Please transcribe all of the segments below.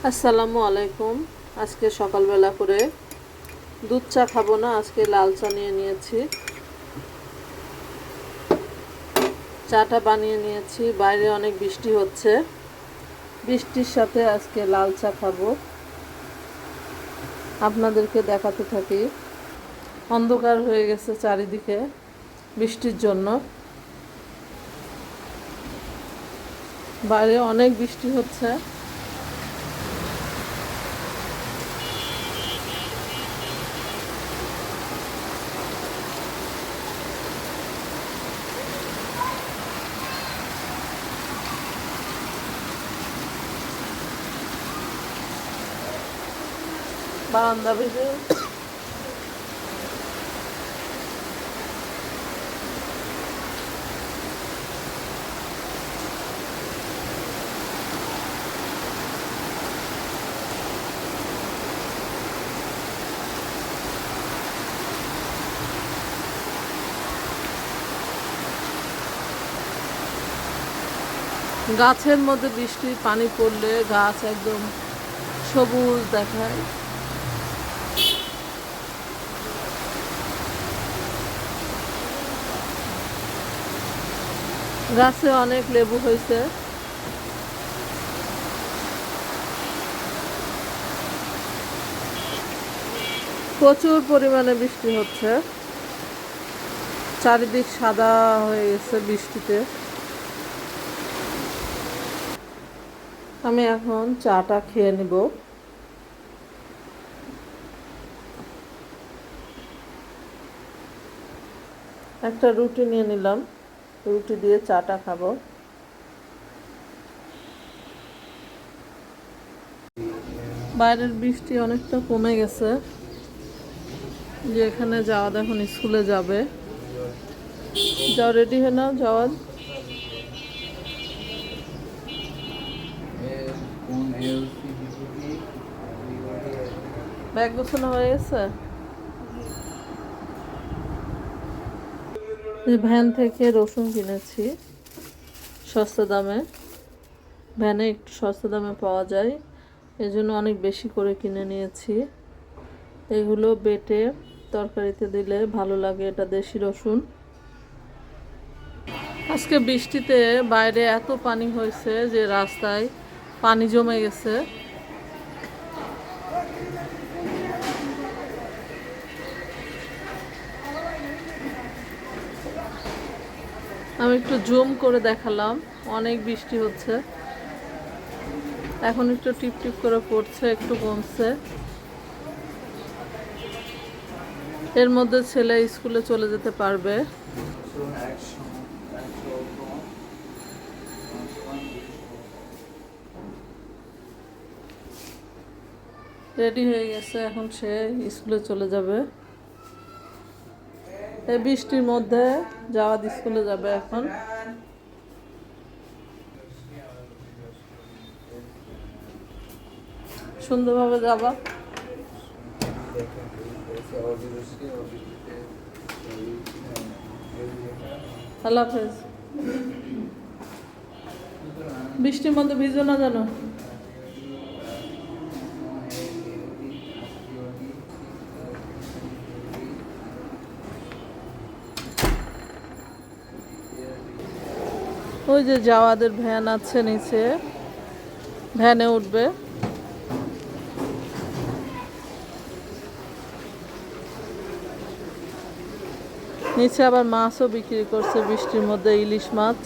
আসসালামু আলাইকুম। আজকে সকালবেলা করে দুধ চা খাবো না, আজকে লাল চা নিয়ে নিয়েছি। চাটা বানিয়ে নিয়েছি। বাইরে অনেক বৃষ্টি হচ্ছে, বৃষ্টির সাথে আজকে লাল চা খাবো। আপনাদেরকে দেখাতে থাকি। অন্ধকার হয়ে গেছে চারিদিকে বৃষ্টির জন্য। বাইরে অনেক বৃষ্টি হচ্ছে। বারান্দা ভিজে গাছের মধ্যে বৃষ্টির পানি পড়লে গাছ একদম সবুজ দেখায়। গাছে অনেক লেবু হয়েছে। প্রচুর পরিমাণে বৃষ্টি হচ্ছে, চারিদিক সাদা হয়ে গেছে বৃষ্টিতে। আমি এখন চাটা খেয়ে নিব। একটা রুটি নিয়ে নিলাম, রুটি দিয়ে চাটা খাবো। বাইরের বৃষ্টি অনেকটা কমে গেছে। যে এখানে যাওয়াদ এখন স্কুলে যাবে। যাও, রেডি হয়ে নাও যাওয়াদ। ব্যাগ গোছানো হয়ে গেছে। ভ্যান থেকে রসুন কিনেছি সস্তা দামে। ভ্যানে একটু সস্তা দামে পাওয়া যায়, এজন্য অনেক বেশি করে কিনে নিয়েছি। এগুলো বেটে তরকারিতে দিলে ভালো লাগে। এটা দেশি রসুন। আজকে বৃষ্টিতে বাইরে এত পানি হয়েছে যে রাস্তায় পানি জমে গেছে। আমি একটু জুম করে দেখালাম, অনেক বৃষ্টি হচ্ছে। এখন একটু টিপ টিপ করে পড়ছে, একটু কমছে। এর মধ্যে ছেলে স্কুলে চলে যেতে পারবে। রেডি হয়ে গেছে, এখন সে স্কুলে চলে যাবে। এই বৃষ্টির মধ্যে যাওয়াদ স্কুলে যাবে এখন। সুন্দরভাবে যাবা। আল্লাহ হাফেজ। বৃষ্টির মধ্যে ভিজো না জানো। ওই যে যাওয়াদের ভ্যান আছে নিচে, ভ্যানে উঠবে। নিচে আবার মাছও বিক্রি করছে বৃষ্টির মধ্যে, ইলিশ মাছ।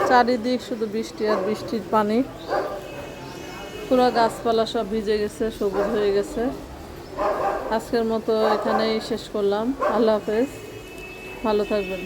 চারিদিক শুধু বৃষ্টি আর বৃষ্টির পানি। পুরো গাছপালা সব ভিজে গেছে, সবুজ হয়ে গেছে। আজকের মতো এখানেই শেষ করলাম। আল্লাহ হাফেজ, ভালো থাকবেন।